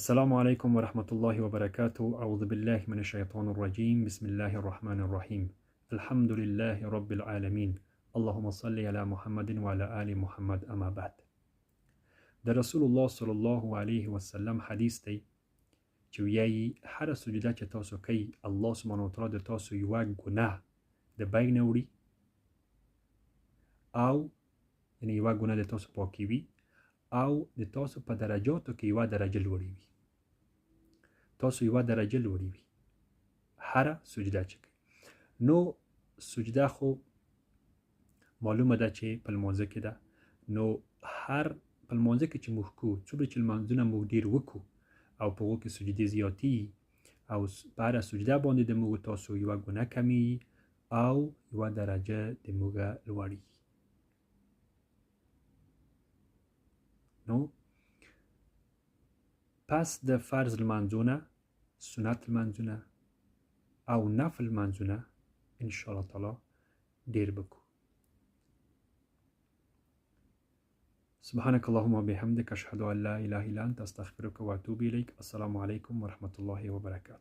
السلام عليكم ورحمة الله وبركاته. أعوذ بالله من الشيطان الرجيم. بسم الله الرحمن الرحيم. الحمد لله رب العالمين. اللهم صل على محمد وعلى آل محمد. أما بعد. در رسول الله صلی الله علیه و سلم حدیث دی چې ویایي هر سجده چې تاسو کوي الله سبحانه وتعالی د تاسو یو ګناه د بیګ نه وړي او یعنی یو ګناه د تاسو پاکوي او د تاسو په درجاتو کې یو درجه لوړوي. تاسو یو درجه لوړوي هر سجده چې کوي. نو سجده خو معلومه ده چې په لمانځه کې ده. نو هر په لمانځه کې چې موږ کوو څومره چې لمانځونه موږ ډېر وکړو او په هغو کې سجدې زیاتې او په هره سجده باندې د موږ تاسو یوه ګناه کمیږي او یوه درجه د موږ لوړیږي. نو پس د فرض لمانځونه، سنت لمانځونه او نفل لمانځونه انشاءالله تعالی ډېر بکو. سبحانك اللهم وبحمدك أشهد أن لا إله إلا أنت أستغفرك وأتوب إليك. السلام عليكم ورحمة الله وبركاته.